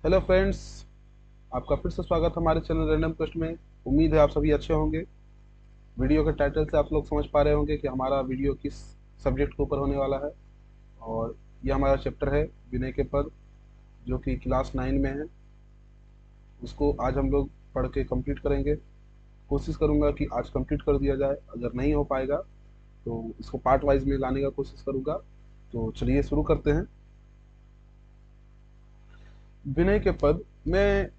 Hello friends, आपका फिर से स्वागत है हमारे चैनल रैंडम क्वेस्ट में। उम्मीद है आप सभी अच्छे होंगे। वीडियो के टाइटल से आप लोग समझ पा रहे होंगे कि हमारा वीडियो किस सब्जेक्ट के ऊपर होने वाला है। और यह हमारा चैप्टर है विनय के पद, जो कि क्लास 9 में है। उसको आज हम लोग पढ़ के कंप्लीट करेंगे। कोशिश करूंगा कि आज कंप्लीट कर दिया जाए। अगर नहीं हो पाएगा तो इसको पार्ट वाइज में लाने का कोशिश करूंगा। तो चलिए शुरू करते हैं। विनय के पद, मैं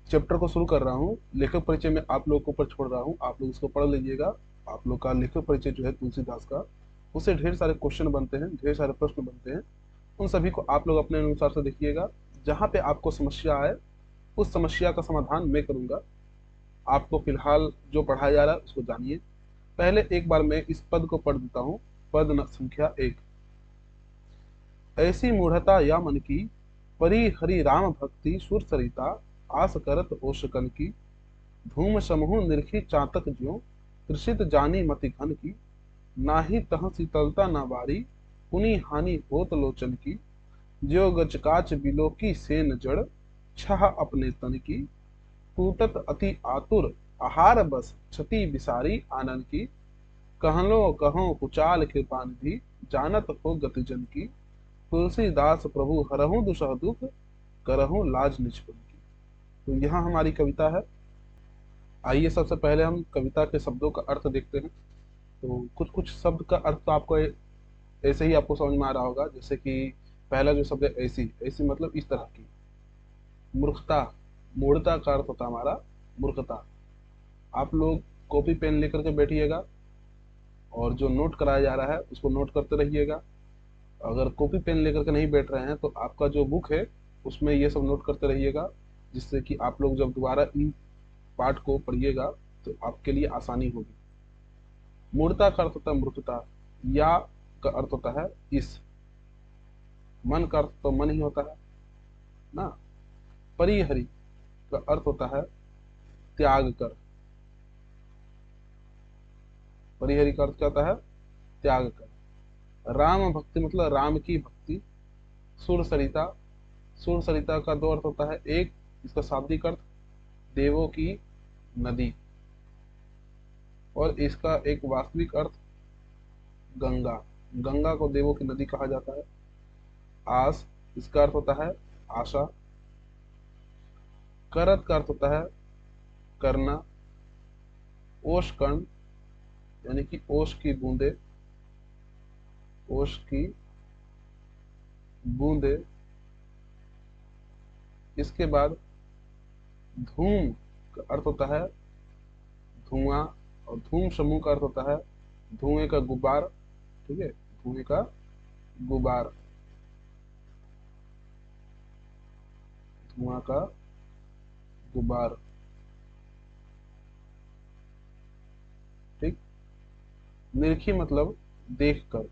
चैप्टर को शुरू कर रहा हूँ। लेखक परिचय में आप लोगों को ऊपर छोड़ रहा हूँ, आप लोग इसको पढ़ लीजिएगा। आप लोग का लेखक परिचय जो है तुलसीदास का, उससे ढेर सारे क्वेश्चन बनते हैं, ढेर सारे प्रश्न बनते हैं। उन सभी को आप लोग अपने अनुसार से देखिएगा। जहाँ पे आपको समस्या आए उस समस्या का समाधान मैं करूंगा। आपको फिलहाल जो पढ़ाया जा रहा है उसको जानिए। पहले एक बार मैं इस पद को पढ़ देता हूँ। संख्या 1। ऐसी मूढ़ता या मन की, परी हरि राम भक्ति सुर सरिता, आस करत ओशकन की, धूम समूह निरखी चातक ज्यों, त्रिषित जानी मति घन की, नाहि तह शीतलता न बारी, पुनि हानि होत लोचन की, ज्यो गचकाच बिलो की सेन जड़, छह अपने तन की, टूटत अति आतुर आहार बस क्षति विसारी आनन की, कहलो कहो कुचाल कृपा निधि, जानत हो गति जन की, तुलसीदास प्रभु हरहु दुसह दुख, करहु लाज निष्पन की। तो यहाँ हमारी कविता है। आइए सबसे पहले हम कविता के शब्दों का अर्थ देखते हैं। तो कुछ कुछ शब्द का अर्थ तो आपको ऐसे ही आपको समझ में आ रहा होगा। जैसे कि पहला जो शब्द है ऐसी, ऐसी मतलब इस तरह की। मूर्खता, मूढ़ता का अर्थ होता है हमारा मूर्खता। आप लोग कॉपी पेन लेकर के बैठिएगा और जो नोट कराया जा रहा है उसको नोट करते रहिएगा। अगर कॉपी पेन लेकर के नहीं बैठ रहे हैं तो आपका जो बुक है उसमें ये सब नोट करते रहिएगा, जिससे कि आप लोग जब दोबारा इन पाठ को पढ़िएगा तो आपके लिए आसानी होगी। मूर्ता का अर्थ होता है मूर्खता। या का अर्थ होता है इस। मन का अर्थ तो मन ही होता है ना। परिहरि का अर्थ होता है त्याग कर। परिहरि का अर्थ क्या होता है? त्याग कर। राम भक्ति मतलब राम की भक्ति। सुर सरिता, सुर सरिता का दो अर्थ होता है। एक, इसका शाब्दिक अर्थ देवों की नदी, और इसका एक वास्तविक अर्थ गंगा। गंगा को देवों की नदी कहा जाता है। आस, इसका अर्थ होता है आशा। करत का अर्थ होता है करना। ओश कर्ण, यानी कि ओश की बूंदे। ओश की बूंदे। इसके बाद धूम का अर्थ होता है धुआं, और धूम समूह का अर्थ होता है धुएं का गुब्बार। ठीक है, धुएं का गुब्बार, धुआं का गुब्बार। ठीक। निरखी मतलब देख कर,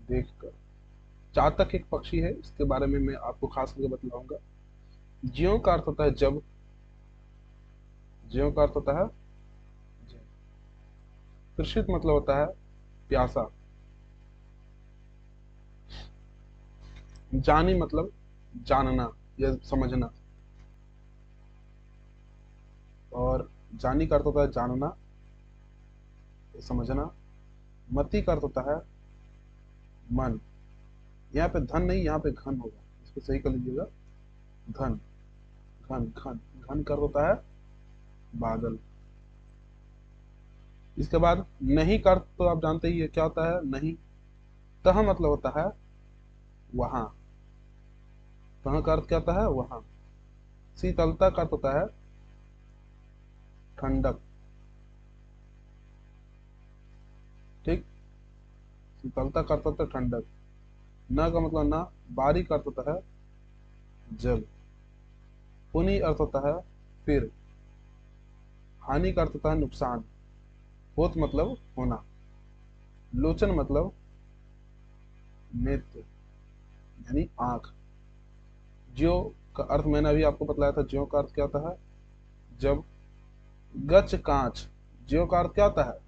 देख कर। चातक एक पक्षी है, इसके बारे में मैं आपको खास करके बतलाऊंगा। ज्यों का अर्थ होता है जब। ज्यों का अर्थ होता है जब। तृषित मतलब होता है प्यासा। जानी मतलब जानना या समझना। और जानी का अर्थ होता है जानना, समझना। मति का अर्थ होता है मन। यहाँ पे धन नहीं, यहाँ पे घन होगा, इसको सही कर लीजिएगा। घन, घन घन। घन का अर्थ होता है बादल। इसके बाद नहीं का अर्थ तो आप जानते ही है क्या होता है। नहीं। तह मतलब होता है वहां। तह का अर्थ क्या होता है? वहां। शीतलता का अर्थ होता है ठंडक। ठीक। शीतलता का अर्थ होता है ठंडक। न का मतलब ना। बारी का अर्थ होता है जल। पुनि अर्थ होता है फिर। हानि का अर्थ होता है नुकसान। होत मतलब होना। लोचन मतलब नेत्र, यानी आंख। ज्यो का अर्थ मैंने अभी आपको बतलाया था। ज्यो का अर्थ क्या होता है? जब। गच कांच, ज्यो का अर्थ क्या होता है?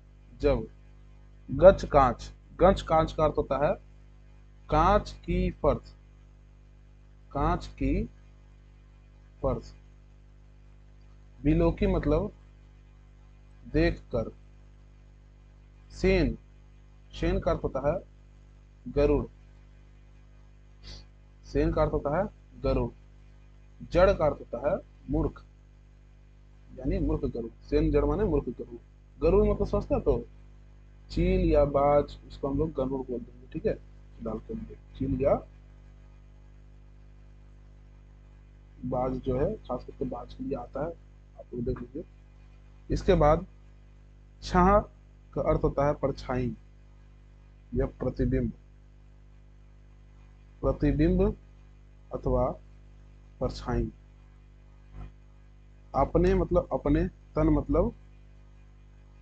जब। गच कांच, गच कांच का अर्थ होता है कांच की फर्श, कांच की फर्श। बिलोकी मतलब देख कर। सेन, शेन का अर्थ होता है गरुड़, सेन का अर्थ होता है गरुड़। जड़ का अर्थ होता है मूर्ख, यानी मूर्ख गरुड़। सेन जड़ माने मूर्ख गरुड़। गरुड़ मतलब समझते हैं तो चील या बाज, उसको हम लोग गरुड़ बोल देंगे, ठीक है, फिलहाल के लिए चील या बाज जो है, खास करके बाज के लिए आता है, आप लोग देख लीजिए। इसके बाद छाह का अर्थ होता है परछाई या प्रतिबिंब, प्रतिबिंब अथवा परछाई। अपने मतलब अपने, तन मतलब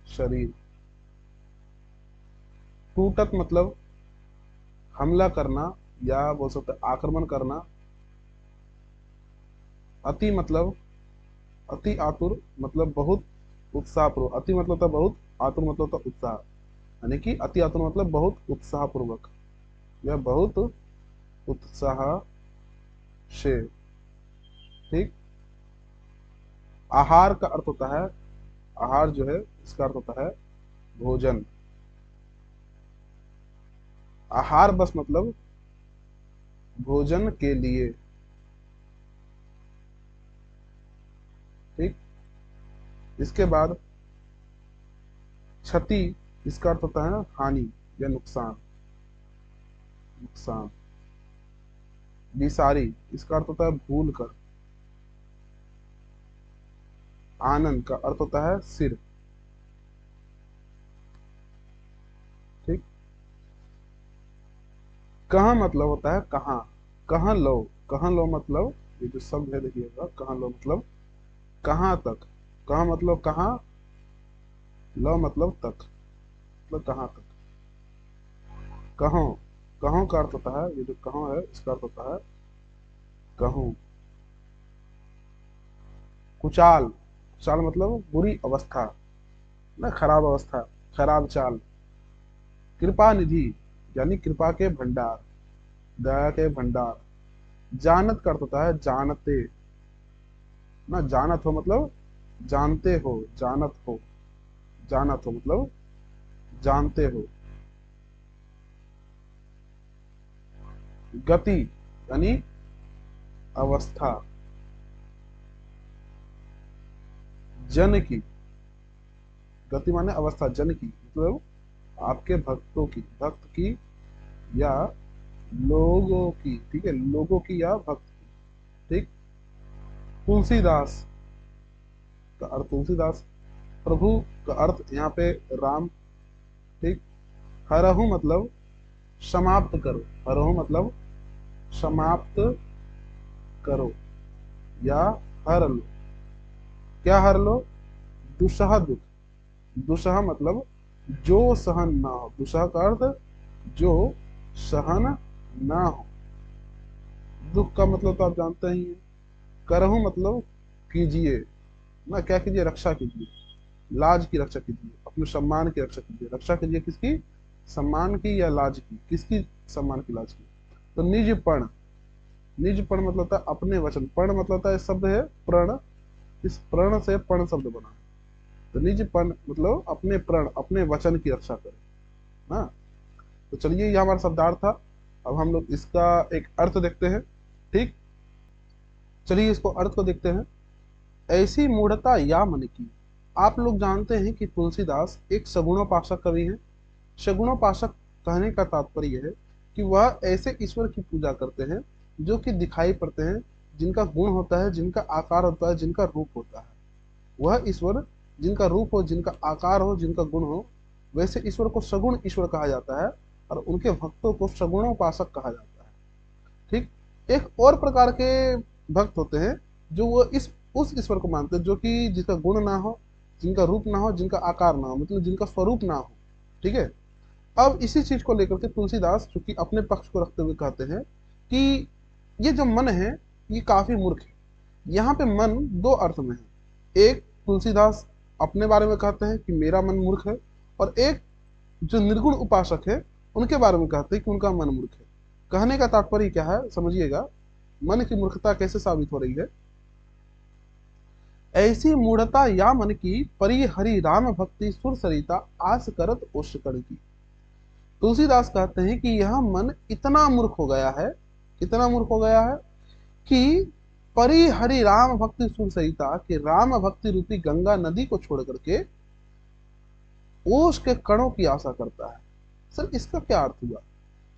शरीर। टूटत मतलब हमला करना या बोल सकते हैं आक्रमण करना। अति मतलब अति आतुर मतलब बहुत उत्साहपूर्वक। अति मतलब था बहुत, आतुर मतलब था उत्साह, यानी कि अति आतुर मतलब बहुत उत्साह पूर्वक या बहुत उत्साह से, ठीक। आहार का अर्थ होता है, आहार जो है इसका अर्थ होता है भोजन। आहार बस मतलब भोजन के लिए, ठीक। इसके बाद क्षति, इसका अर्थ होता है हानि या नुकसान, नुकसान। विसारी, इसका अर्थ होता है भूल कर। आनंद का अर्थ होता है सिर, ठीक। कहाँ मतलब होता है कहाँ, कहाँ लो, कहाँ लो मतलब ये जो शब्द है देखिएगा, कहाँ लो मतलब कहाँ तक, कहाँ मतलब कहाँ, लो मतलब तक, मतलब कहाँ तक। कहो, कहो का अर्थ होता है, ये जो कहो है इसका अर्थ होता है कहूँ। कुचाल, कुचाल मतलब बुरी अवस्था, ना खराब अवस्था, खराब चाल। कृपा निधि यानी कृपा के भंडार, दया के भंडार। जानत का अर्थ होता है जानते, ना जानत हो मतलब जानते हो, जानत हो, जानत हो मतलब जानते हो। गति यानी अवस्था। जन की, गति माने अवस्था, जन की मतलब आपके भक्तों की, भक्त की या लोगों की, ठीक है, लोगों की या भक्त की, ठीक। तुलसीदास का अर्थ, तुलसीदास प्रभु का अर्थ यहाँ पे राम, ठीक। हरहु मतलब समाप्त करो, हरहु मतलब समाप्त करो या हर लो। क्या हर लो? दुसह दुख, दुसह मतलब जो सहन ना हो, दुसह का अर्थ जो सहन ना हो। दुख का मतलब तो आप जानते ही हैं। करहु मतलब कीजिए, ना क्या कीजिए, रक्षा कीजिए, लाज की रक्षा कीजिए, अपने सम्मान की रक्षा कीजिए। रक्षा कीजिए किसकी? सम्मान की या लाज की? किसकी? सम्मान की, लाज की। तो निज पण, निज पण मतलब था अपने वचन, पण मतलब था शब्द है प्रण, इस प्रण से पण शब्द बना है। तो निज पण मतलब अपने प्रण, अपने वचन की रक्षा करे ना। तो चलिए ये हमारा शब्दार्थ था। अब हम लोग इसका एक अर्थ देखते हैं, ठीक। चलिए इसको अर्थ को देखते हैं। ऐसी मूढ़ता या मन की। आप लोग जानते हैं कि तुलसीदास एक सगुणोपासक कवि हैं। सगुणोपासक कहने का तात्पर्य है कि वह ऐसे ईश्वर की पूजा करते हैं जो कि दिखाई पड़ते हैं, जिनका गुण होता है, जिनका आकार होता है, जिनका रूप होता है। वह ईश्वर जिनका रूप हो, जिनका आकार हो, जिनका गुण हो, वैसे ईश्वर को सगुण ईश्वर कहा जाता है और उनके भक्तों को सगुणोपासक कहा जाता है, ठीक। एक और प्रकार के भक्त होते हैं जो वो इस उस ईश्वर को मानते हैं जो कि जिसका गुण ना हो, जिनका रूप ना हो, जिनका आकार ना हो, मतलब जिनका स्वरूप ना हो, ठीक है। अब इसी चीज को लेकर के तुलसीदास चूंकि अपने पक्ष को रखते हुए कहते हैं कि ये जो मन है ये काफी मूर्ख है। यहाँ पे मन दो अर्थ में है। एक, तुलसीदास अपने बारे में कहते हैं कि मेरा मन मूर्ख है, और एक जो निर्गुण उपासक है उनके बारे में कहते हैं कि उनका मन मूर्ख है। कहने का तात्पर्य क्या है समझिएगा, मन की मूर्खता कैसे साबित हो रही है। ऐसी मूढ़ता या मन की परी हरि राम भक्ति सुर सरिता आस करत ओषकण की। तुलसीदास कहते हैं कि यह मन इतना मूर्ख हो गया है, कितना मूर्ख हो गया है कि परी हरि राम भक्ति सुर सरिता के राम भक्ति रूपी गंगा नदी को छोड़ करके ओष के कणों की आशा करता है। सर इसका क्या अर्थ हुआ?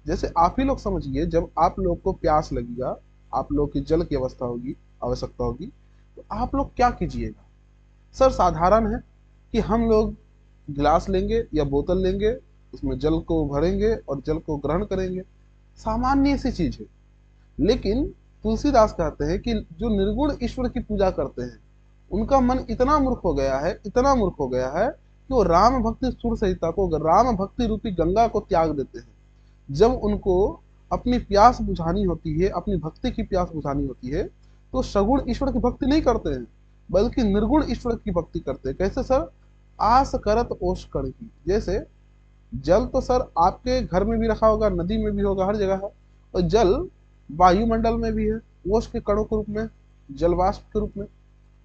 जैसे आप ही लोग समझिए, जब आप लोग को प्यास लगेगा, आप लोग की जल की अवस्था होगी, आवश्यकता होगी, तो आप लोग क्या कीजिएगा? सर साधारण है कि हम लोग गिलास लेंगे या बोतल लेंगे, उसमें जल को भरेंगे और जल को ग्रहण करेंगे, सामान्य सी चीज है। लेकिन तुलसीदास कहते हैं कि जो निर्गुण ईश्वर की पूजा करते हैं उनका मन इतना मूर्ख हो गया है, इतना मूर्ख हो गया है कि वो राम भक्ति सुर संहिता को, राम भक्ति रूपी गंगा को त्याग देते हैं। जब उनको अपनी प्यास बुझानी होती है, अपनी भक्ति की प्यास बुझानी होती है, तो सगुण ईश्वर की भक्ति नहीं करते हैं, बल्कि निर्गुण ईश्वर की भक्ति करते हैं। कैसे सर? आस करत ओष कण की। जैसे जल तो सर आपके घर में भी रखा होगा, नदी में भी होगा, हर जगह है, और जल वायुमंडल में भी है, ओष के कणों के रूप में, जलवाष्प के रूप में।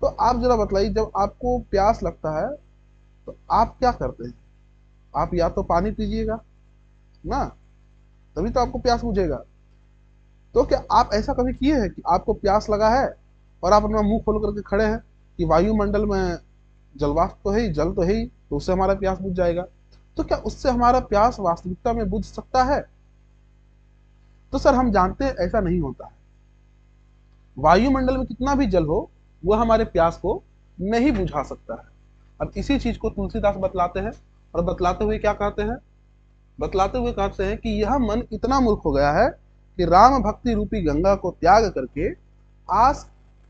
तो आप जरा बताइए, जब आपको प्यास लगता है तो आप क्या करते हैं? आप या तो पानी पीजिएगा ना, तभी तो आपको प्यास बुझेगा। तो क्या आप ऐसा कभी किए हैं कि आपको प्यास लगा है और आप अपना मुंह खोल करके खड़े हैं कि वायुमंडल में जलवाष्प तो है ही, जल तो है ही, तो उससे हमारा प्यास बुझ जाएगा? तो क्या उससे हमारा प्यास वास्तविकता में बुझ सकता है? तो सर हम जानते हैं ऐसा नहीं होता है। वायुमंडल में कितना भी जल हो, वह हमारे प्यास को नहीं बुझा सकता है। अब इसी चीज को तुलसीदास बतलाते हैं, और बतलाते हुए क्या कहते हैं? बतलाते हुए कहते हैं कि यह मन इतना मूर्ख हो गया है कि राम भक्ति रूपी गंगा को त्याग करके आस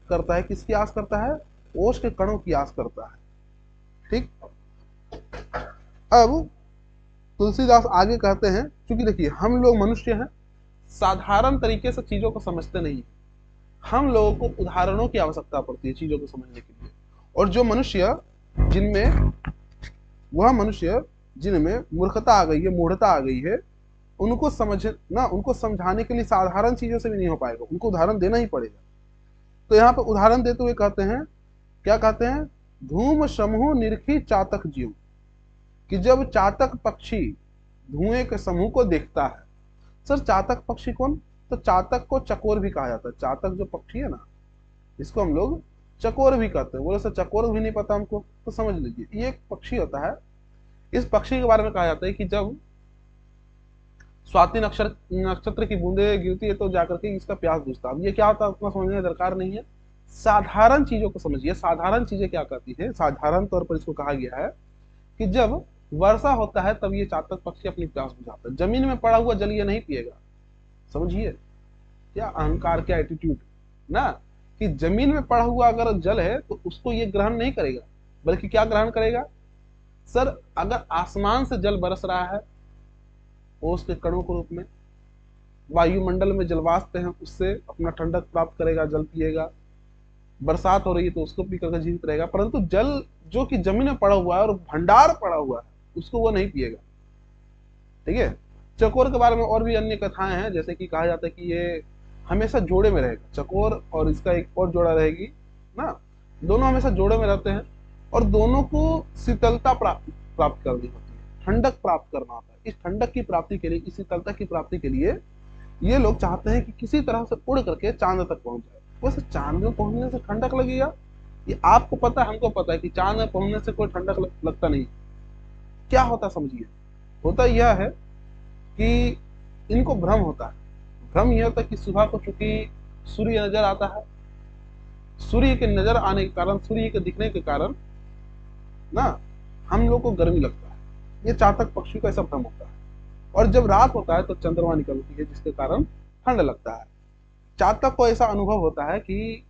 करता है। किसकी आस करता है? ओष के कणों की आस करता है। ठीक। अब तुलसीदास आगे कहते हैं, क्योंकि देखिए हम लोग मनुष्य हैं, साधारण तरीके से चीजों को समझते नहीं, हम लोगों को उदाहरणों की आवश्यकता पड़ती है चीजों को समझने के लिए। और जो मनुष्य जिनमें वह मनुष्य जिनमें मूर्खता आ गई है, मूढ़ता आ गई है, उनको समझना, उनको समझाने के लिए साधारण चीजों से भी नहीं हो पाएगा, उनको उदाहरण देना ही पड़ेगा। तो यहाँ पे उदाहरण देते हुए कहते हैं, क्या कहते हैं? धूम समूह निरखी चातक जीव, कि जब चातक पक्षी धुएं के समूह को देखता है। सर चातक पक्षी कौन? तो चातक को चकोर भी कहा जाता है। चातक जो पक्षी है ना, इसको हम लोग चकोर भी कहते हैं। बोले सर चकोर भी नहीं पता हमको, तो समझ लीजिए ये एक पक्षी होता है। इस पक्षी के बारे में कहा जाता है कि जब स्वाति नक्षत्र की बूंदे गिरती है तो जाकर के इसका प्यास बुझता है। अब ये क्या होता है उतना समझने की दरकार नहीं है, साधारण चीजों को समझिए। साधारण चीजें क्या कहती है? साधारण तौर पर इसको कहा गया है कि जब वर्षा होता है तब ये चातक पक्षी अपनी प्यास बुझाता है। जमीन में पड़ा हुआ जल ये नहीं पिएगा। समझिए क्या अहंकार, क्या एटीट्यूड ना, कि जमीन में पड़ा हुआ अगर जल है तो उसको ये ग्रहण नहीं करेगा, बल्कि क्या ग्रहण करेगा? सर अगर आसमान से जल बरस रहा है ओस के कणों के रूप में, वायुमंडल में जलवाष्प है, उससे अपना ठंडक प्राप्त करेगा, जल पिएगा। बरसात हो रही है तो उसको पी करके जीवित रहेगा। परंतु जल जो कि जमीन में पड़ा हुआ है और भंडार पड़ा हुआ है, उसको वो नहीं पिएगा। ठीक है। चकोर के बारे में और भी अन्य कथाएं हैं, जैसे कि कहा जाता है कि ये हमेशा जोड़े में रहेगा, चकोर और इसका एक और जोड़ा रहेगी ना, दोनों हमेशा जोड़े में रहते हैं, और दोनों को शीतलता प्राप्त करनी होती है, ठंडक प्राप्त करना होता है। इस ठंडक की प्राप्ति के लिए, इस शीतलता की प्राप्ति के लिए ये लोग चाहते हैं कि किसी तरह से उड़ करके चांद तक पहुंच जाए। वैसे चांद में पहुंचने से ठंडक लगेगा, ये आपको पता है, हमको पता है कि चांद में पहुंचने से कोई ठंडक लगता नहीं। क्या होता समझिए, होता यह है कि इनको भ्रम होता है। भ्रम यह होता है कि सुबह को चूंकि सूर्य नजर आता है, सूर्य के नजर आने के कारण, सूर्य के दिखने के कारण ना हम लोग को गर्मी लगता है। ये चातक पक्षी को ऐसा भ्रम होता है। और जब रात होता है तो चंद्रमा निकलती है, जिसके कारण ठंड लगता है। चातक को ऐसा अनुभव होता है कि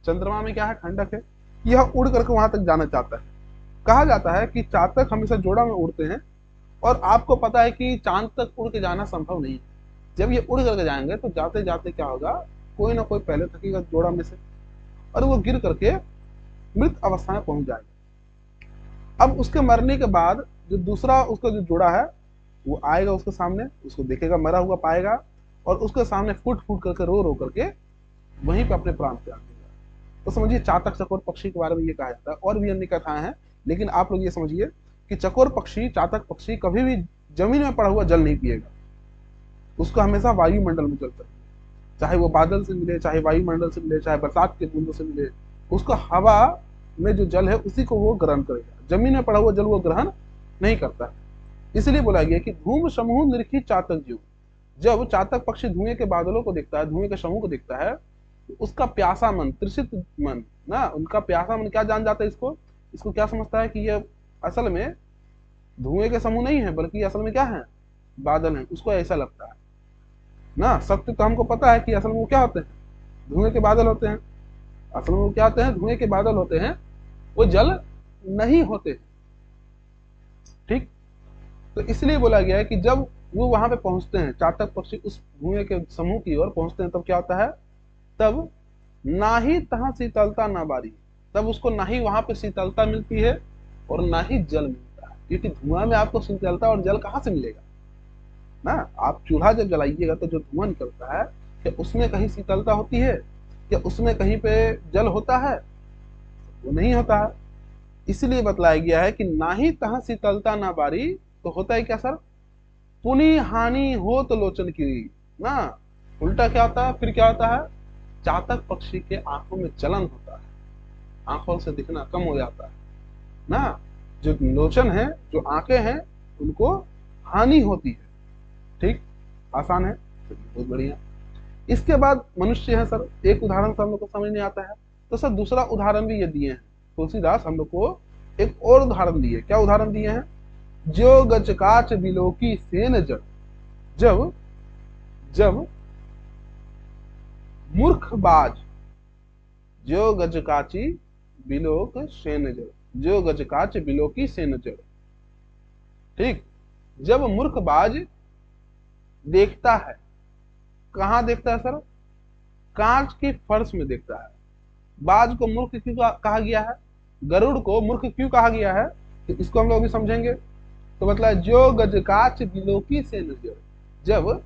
चंद्रमा में क्या है? ठंडक है। यह उड़ करके वहां तक जाना चाहता है। कहा जाता है कि चातक हमेशा जोड़ा में उड़ते हैं, और आपको पता है कि चांद तक उड़ के जाना संभव नहीं है। जब ये उड़ करके जाएंगे तो जाते जाते क्या होगा, कोई ना कोई पहले थकेगा जोड़ा में से, और वो गिर करके मृत अवस्था में पहुंच जाएगा। अब उसके मरने के बाद जो दूसरा उसका जो जोड़ा है वो आएगा उसके सामने, उसको देखेगा, मरा हुआ पाएगा, और उसके सामने फूट फूट करके रो रो करके वहीं पे अपने प्राण त्याग देगा। तो समझिए चातक चकोर पक्षी के बारे में ये कहा जाता है। और भी अन्य कथाएं हैं, लेकिन आप लोग ये समझिए कि चकोर पक्षी, चातक पक्षी कभी भी जमीन में पड़ा हुआ जल नहीं पिएगा, उसको हमेशा वायुमंडल में जल चाहिए। चाहे वो बादल से मिले, चाहे वायुमंडल से मिले, चाहे बरसात के बूंदों से मिले, उसको हवा में जो जल है उसी को वो ग्रहण करेगा। जमीन में पड़ा हुआ जल वो ग्रहण नहीं करता है। इसलिए बोला गया कि धूम समूह निरखी चातक जीव। जब चातक पक्षी धुएं के बादलों को देखता है, धुएं के समूह को देखता है, तो उसका प्यासा मन, तृषित मन ना, उनका प्यासा मन क्या जान जाता है, इसको इसको क्या समझता है कि ये असल में धुएं के समूह नहीं है, बल्कि असल में क्या है, बादल है। उसको ऐसा लगता है ना। सत्य तो हमको पता है कि असल में वो क्या होते हैं, धुएं के बादल होते हैं। असल में वो क्या होते हैं, धुएं के बादल होते हैं, वो जल नहीं होते। ठीक, तो इसलिए बोला गया है कि जब वो वहां पे पहुंचते हैं, चातक पक्षी उस धुएं के समूह की ओर पहुंचते हैं, तब क्या होता है, तब ना ही तहां शीतलता ना बारी, तब उसको ना ही वहां पे शीतलता मिलती है और ना ही जल मिलता है। क्योंकि धुआं में आपको शीतलता और जल कहां से मिलेगा ना। आप चूल्हा जब जलाइएगा तो जो धुआं निकलता है, क्या उसमें कहीं शीतलता होती है, क्या उसमें कहीं पे जल होता है, वो नहीं होता है। इसलिए बतलाया गया है कि ना ही तहां शीतलता ना बारी, तो होता है क्या सर, पुनि हानि हो तो लोचन की ना। उल्टा क्या होता है, फिर क्या होता है, चातक पक्षी के आंखों में जलन होता है, आंखों से दिखना कम हो जाता है ना। जो लोचन है, जो आंखें हैं, उनको हानि होती है। ठीक, आसान है, बहुत बढ़िया। इसके बाद मनुष्य है सर, एक उदाहरण से हम लोग को समझ नहीं आता है, तो सर दूसरा उदाहरण भी ये दिए हैं तुलसीदास हम लोग को। एक और उदाहरण दिए, क्या उदाहरण दिए हैं, जो गजकाच बिलोकी सेन जड़। जब जब मूर्ख बाज, जो गजकाची बिलोक सेन जड़, जो गजकाच बिलोकी सेन जड़। ठीक, जब मूर्ख बाज देखता है, कहां देखता है सर, कांच के फर्श में देखता है। बाज को मूर्ख क्यों कहा गया है, गरुड़ को मूर्ख क्यों कहा गया है, तो इसको हम लोग अभी समझेंगे। तो मतलब जो गजकाच बिलोकी से नजर, जब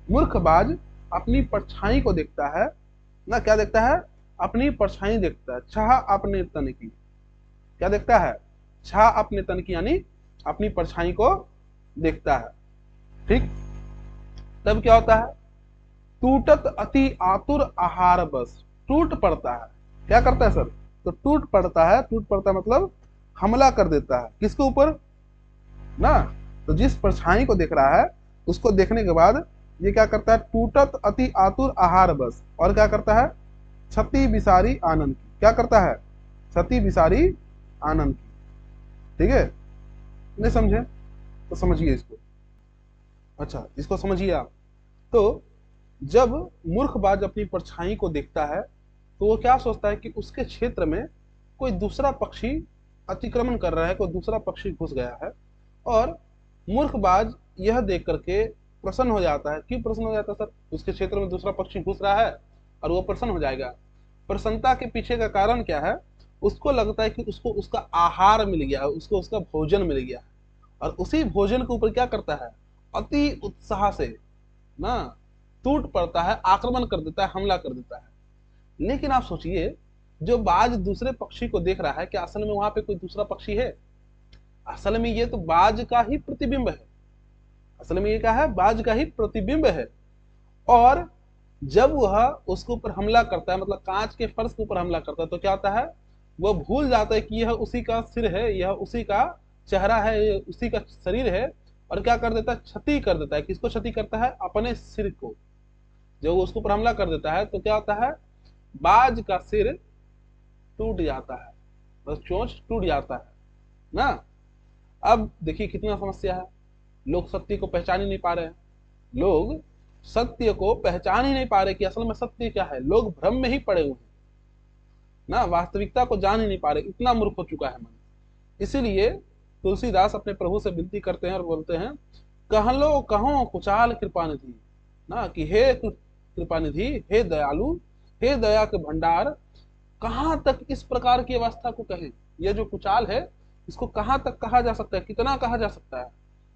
मूर्खबाज अपनी परछाई को देखता है ना, क्या देखता है, अपनी परछाई देखता है, छह अपने तन की, क्या देखता है, छह अपने तन की, यानी अपनी परछाई को देखता है। ठीक, तब क्या होता है, टूटत अति आतुर आहार बस, टूट पड़ता है। क्या करता है सर, तो टूट पड़ता है, टूट पड़ता है मतलब हमला कर देता है, किसके ऊपर ना, तो जिस परछाई को देख रहा है उसको देखने के बाद ये क्या करता है, टूटत अति आतुर आहार बस, और क्या करता है, क्षति बिसारी आनंद की, क्या करता है, क्षति बिसारी आनंद की। ठीक है, नहीं समझे तो समझिए इसको। अच्छा, इसको समझिए आप। तो जब मूर्खबाज अपनी परछाई को देखता है, तो वो क्या सोचता है कि उसके क्षेत्र में कोई दूसरा पक्षी अतिक्रमण कर रहा है, कोई दूसरा पक्षी घुस गया है। और मूर्खबाज यह देख करके प्रसन्न हो जाता है। क्यों प्रसन्न हो जाता है सर, उसके क्षेत्र में दूसरा पक्षी घुस रहा है और वो प्रसन्न हो जाएगा। प्रसन्नता के पीछे का कारण क्या है, उसको लगता है कि उसको उसका आहार मिल गया है, उसको उसका भोजन मिल गया है, और उसी भोजन के ऊपर क्या करता है, अति उत्साह से ना टूट पड़ता है, आक्रमण कर देता है, हमला कर देता है। लेकिन आप सोचिए, जो बाज दूसरे पक्षी को देख रहा है, क्या असल में वहां पे कोई दूसरा पक्षी है, असल में ये तो बाज का ही प्रतिबिंब है, असल में ये क्या है, बाज का ही प्रतिबिंब है। और जब वह उसके ऊपर हमला करता है, मतलब कांच के फर्श के ऊपर हमला करता है, तो क्या होता है, वह भूल जाता है कि यह उसी का सिर है, यह उसी का चेहरा है, यह उसी का शरीर है, और क्या कर देता है, क्षति कर देता है। किसको क्षति करता है, अपने सिर को। जब उसके ऊपर हमला कर देता है तो क्या होता है, बाज का सिर टूट जाता है, बस चोंच टूट जाता है ना। अब देखिए कितना समस्या है, लोग सत्य को पहचान ही नहीं पा रहे हैं, लोग सत्य को पहचान ही नहीं पा रहे कि असल में सत्य क्या है। लोग भ्रम में ही पड़े हुए हैं ना, वास्तविकता को जान ही नहीं पा रहे, इतना मूर्ख हो चुका है मन। इसीलिए तुलसीदास अपने प्रभु से विनती करते हैं और बोलते हैं, कहलो कहो कुचाल कृपा निधि ना, कि हे कृपा निधि, हे दयालु, हे दया के भंडार, कहां तक इस प्रकार की अवस्था को कहें। यह जो कुचाल है, इसको कहां तक कहा जा सकता है, कितना कहा जा सकता है।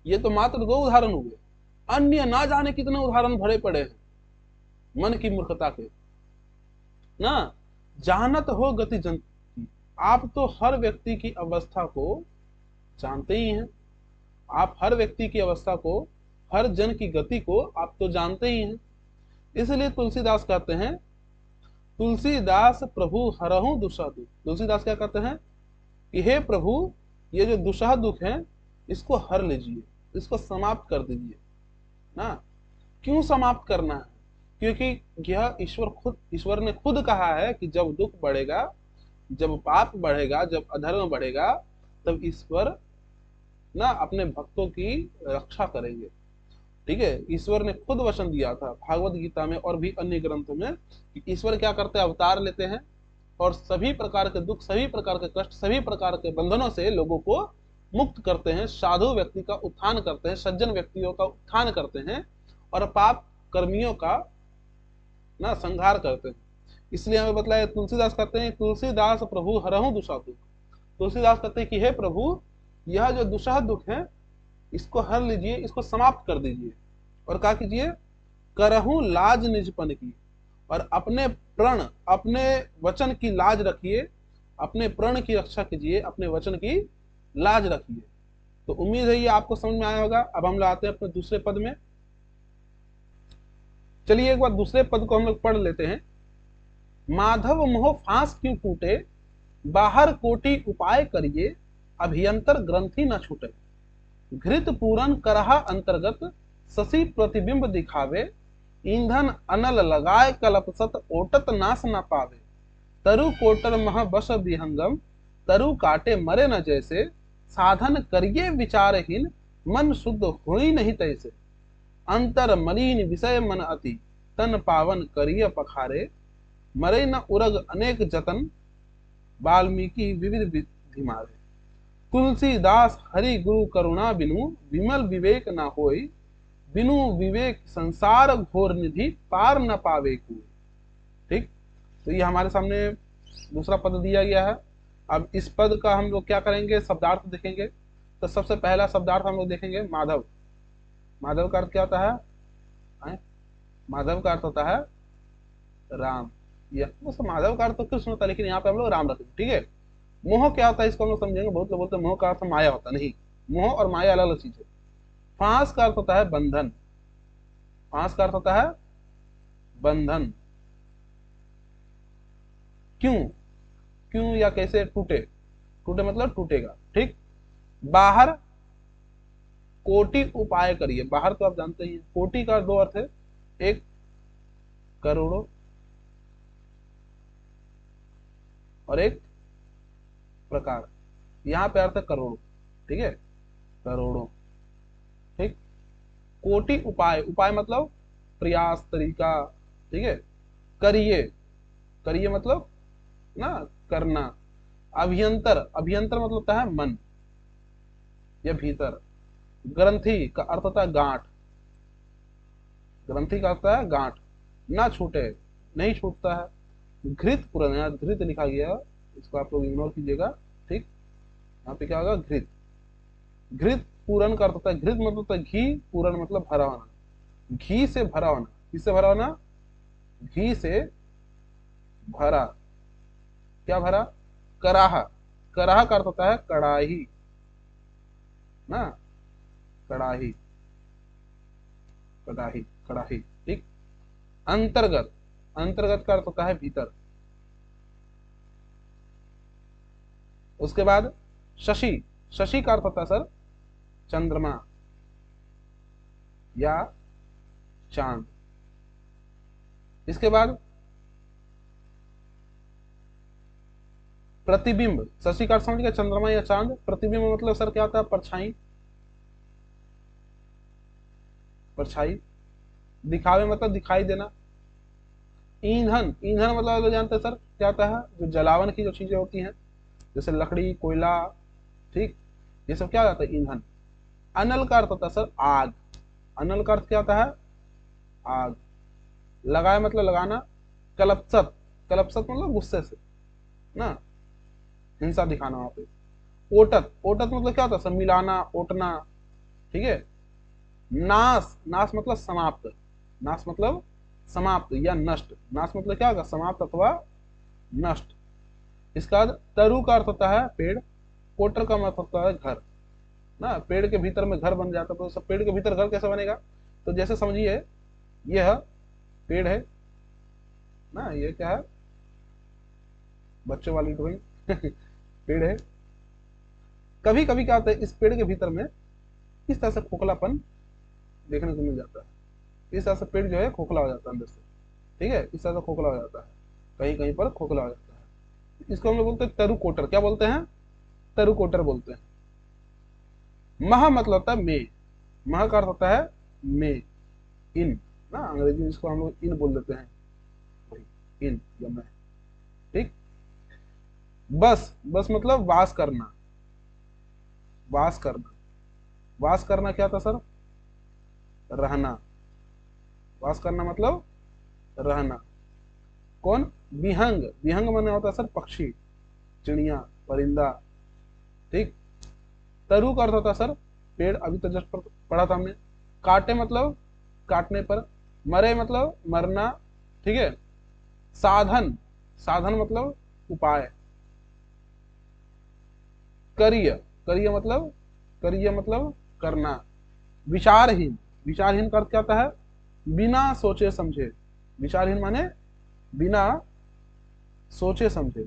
ये तो मात्र दो उदाहरण हुए अन्य ना जाने कितने उदाहरण भरे पड़े हैं मन की मूर्खता के ना। जानत हो गति जन की, आप तो हर व्यक्ति की अवस्था को जानते ही हैं। आप हर व्यक्ति की अवस्था को, हर जन की गति को आप तो जानते ही हैं। इसलिए तुलसीदास कहते हैं, तुलसीदास प्रभु हरहु दुषा दुख। तुलसीदास क्या कहते हैं कि हे प्रभु, ये जो दुषा दुख है इसको हर लीजिए, इसको समाप्त कर दीजिए ना। क्यों समाप्त करना है? क्योंकि यह ईश्वर ने खुद कहा है कि जब दुख बढ़ेगा, जब पाप बढ़ेगा, जब अधर्म बढ़ेगा, तब ईश्वर ना अपने भक्तों की रक्षा करेंगे। ठीक है, ईश्वर ने खुद वचन दिया था भागवत गीता में और भी अन्य ग्रंथों में कि ईश्वर क्या करते हैं, अवतार लेते हैं और सभी प्रकार के दुख, सभी प्रकार के कष्ट, सभी प्रकार के बंधनों से लोगों को मुक्त करते हैं, साधु व्यक्ति का उत्थान करते हैं, सज्जन व्यक्तियों का उत्थान करते हैं और पाप कर्मियों का ना संहार करते हैं। इसलिए हमें बतलाया, तुलसीदास कहते हैं, तुलसीदास प्रभु हरहु दुषा दुख। तुलसीदास कहते हैं कि हे प्रभु, यह जो दुषा दुख है इसको हर लीजिए, इसको समाप्त कर दीजिए। और क्या कीजिए, करहु लाज निजपन की, और अपने प्रण, अपने वचन की लाज रखिए, अपने प्रण की रक्षा कीजिए, अपने वचन की लाज रखिए। तो उम्मीद है ये आपको समझ में आया होगा। अब हम लोग आते हैं अपने दूसरे पद में। चलिए एक बार दूसरे पद को हम लोग पढ़ लेते हैं। माधव मोह फांस क्यों टूटे, बाहर कोटि उपाय करिए, अभियंतर ग्रंथि न छूटे। घृत पूरन करहा अंतर्गत, शशि प्रतिबिंब दिखावे, ईंधन अनल लगाए कलपसत, ओटत नाश न पावे। तरु कोटर मह बस विहंगम, तरु काटे मरे न जैसे, साधन करिए विचारहीन, मन शुद्ध हुई नहीं तैसे। अंतर मलिन विषय मन अति, तन पावन करिय पखारे, मरे न उरग अनेक जतन, वाल्मीकि विविध विधि मारे। तुलसीदास हरि गुरु करुणा बिनु, विमल विवेक न होय, बिनु विवेक संसार घोर निधि, पार न पावे कोई। ठीक, तो ये हमारे सामने दूसरा पद दिया गया है। अब इस पद का हम लोग क्या करेंगे, शब्दार्थ देखेंगे। तो सबसे पहला शब्दार्थ हम लोग देखेंगे माधव। माधव का अर्थ क्या होता है? माधव का अर्थ होता है राम। या माधव का अर्थ तो कृष्ण होता है, लेकिन यहाँ पे हम लोग राम रखेंगे। ठीक है। मोह क्या होता है इसको हम लोग समझेंगे। बहुत लोग बोलते हैं मोह का अर्थ माया होता नहीं, मोह और माया अलग अलग चीज है। फांस का अर्थ होता है बंधन। फांस का अर्थ होता है बंधन। क्यों, क्यों या कैसे टूटे, टूटे मतलब टूटेगा। ठीक। बाहर कोटि उपाय करिए। बाहर तो आप जानते ही हैं, कोटि का दो अर्थ है, एक करोड़ों और एक प्रकार। यहां पे अर्थ है करोड़ों। ठीक है, करोड़ों। ठीक। कोटि उपाय, उपाय मतलब प्रयास, तरीका। ठीक है। करिए, करिए मतलब ना करना। अभियंतर, अभियंतर मतलब होता है मन या भीतर। ग्रंथि का अर्थ होता है गांठ। ग्रंथि का अर्थ है गांठ, ना छूटे, नहीं छूटता है। घृत पूरन, यहाँ धृत लिखा गया, इसको आप लोग इग्नोर कीजिएगा। ठीक, यहाँ पे क्या होगा, घृत। घृत पूरन का अर्थ होता है, घृत मतलब होता है घी, पूरन मतलब भरा होना। घी से भरा होना। किससे भरा होना? घी से भरा। क्या भरा? कराह। कराह का अर्थ होता है कड़ाही ना, कड़ाही, कड़ाही, कड़ाही। ठीक। अंतर्गत, अंतर्गत का अर्थ होता है भीतर। उसके बाद शशि, शशि का अर्थ होता है सर चंद्रमा या चांद। इसके बाद प्रतिबिंब। शशि का अर्थ समझ गया, चंद्रमा या चांद। प्रतिबिंब मतलब सर क्या होता है? परछाई, परछाई। दिखावे मतलब दिखाई देना। ईंधन, ईंधन मतलब लोग जानते हैं सर क्या होता है? जो जलावन की जो चीजें होती हैं, जैसे लकड़ी, कोयला। ठीक, ये सब क्या होता है? ईंधन। अनल का अर्थ होता है सर आग। अनल का अर्थ क्या होता है? आग। लगाए मतलब लगाना। कलपसत, कलपसत मतलब गुस्से से ना, हिंसा दिखाना वहां पे। ओटत, ओटत मतलब क्या होता है सर? मिलाना, ओटना। ठीक है। नाश, नाश मतलब समाप्त, नाश मतलब समाप्त या नष्ट, नाश मतलब क्या होगा, समाप्त अथवा नष्ट। इसका बाद तरु का अर्थ होता है पेड़, कोटर का अर्थ होता है घर ना, पेड़ के भीतर में घर बन जाता है, तो सब पेड़ के भीतर घर कैसे बनेगा, तो जैसे समझिए यह पेड़ है ना, ये क्या है, बच्चों वाली ड्राइंग पेड़ है। कभी कभी क्या होता है इस पेड़ के भीतर में इस तरह से खोखलापन देखने को मिल जाता है, इस तरह से पेड़ जो है खोखला हो जाता है अंदर से, ठीक है, इस तरह से खोखला हो जाता है, कहीं कहीं पर खोखला हो जाता है, इसको हम लोग बोलते हैं तरु कोटर, क्या बोलते हैं, तरु कोटर बोलते हैं। मह मतलब होता है मे, मह का अर्थ होता है मे, इन ना, अंग्रेजी में इसको हम लोग इन बोल देते हैं, वही इन या मैं, ठीक। बस, बस मतलब वास करना, वास करना, वास करना क्या था सर, रहना, वास करना मतलब रहना। कौन, विहंग, विहंग माने होता है सर पक्षी, चिड़िया, परिंदा, ठीक। तरु का अर्थ होता है सर पेड़, अभी तो जस्ट पढ़ा था हमने। काटे मतलब काटने पर, मरे मतलब मरना, ठीक है। साधन, साधन मतलब उपाय। करिय, करिय मतलब, करिय मतलब करना। विचारहीन, विचारहीन का अर्थ क्या होता है, बिना सोचे समझे, विचारहीन माने बिना सोचे समझे,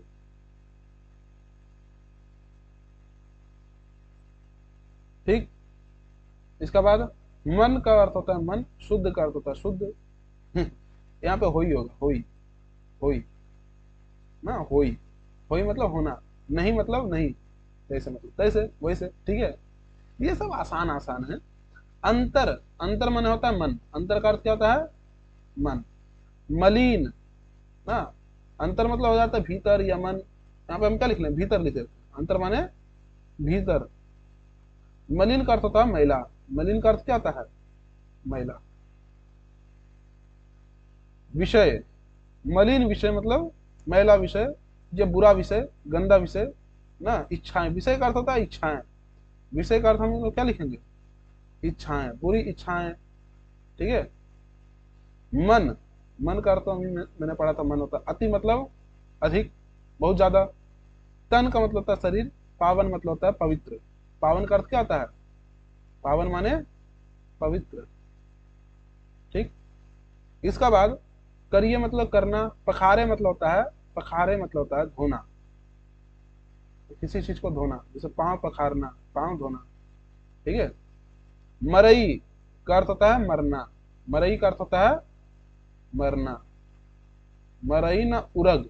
ठीक। इसका बाद मन का अर्थ होता है मन, शुद्ध का अर्थ होता है शुद्ध यहाँ पे होई होगा, होई, होई ना, होई, होई मतलब होना, नहीं मतलब नहीं, तैसे मतलब तैसे वैसे, ठीक है। ये सब आसान आसान है। अंतर, अंतर मन होता है मन, अंतर का अर्थ क्या होता है, मन। मलिन ना, अंतर मतलब हो जाता है भीतर या मन, यहाँ पे हम क्या लिख लें, भीतर लिखे, अंतर माने भीतर। मलिन का अर्थ होता है मैला, मलिन का अर्थ क्या होता है, मैला। विषय, मलिन विषय मतलब मैला विषय, या बुरा विषय, गंदा विषय ना। इच्छाएं, विषय का अर्थ होता है इच्छाएं, विषय का अर्थ हम लोग क्या लिखेंगे, इच्छाएं, बुरी इच्छाएं, ठीक है। मन, मन का अर्थ तो मैंने पढ़ा था, मन होता है अति मतलब अधिक, बहुत ज्यादा। तन का मतलब होता है शरीर, पावन मतलब होता है पवित्र, पावन का अर्थ क्या होता है, पावन माने पवित्र, ठीक। इसका बाद करिए मतलब करना, पखारे मतलब होता है, पखारे मतलब होता है धोना, किसी चीज को धोना, जैसे पांव पखारना, पांव धोना, ठीक है। मरई का अर्थ होता है मरना, मरई का अर्थ होता है मरना। मरई ना उरग,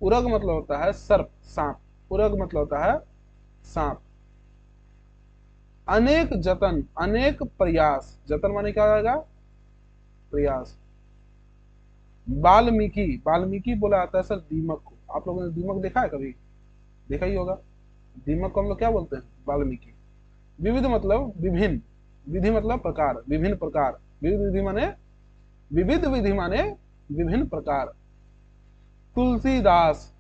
उरग मतलब होता है सर्प, सांप, उरग मतलब होता है सांप। अनेक जतन, अनेक प्रयास, जतन माने क्या आएगा, प्रयास। वाल्मीकि, वाल्मीकि बोला जाता है सर दीमक को, आप लोगों ने दीमक देखा है कभी, देखा ही होगा। दीमक को हम लोग क्या बोलते हैं, वाल्मीकि। विविध मतलब विभिन्न, विधि मतलब प्रकार, विभिन्न प्रकार, विविध विधि माने, विविध विधि माने विभिन्न प्रकार। तुलसीदास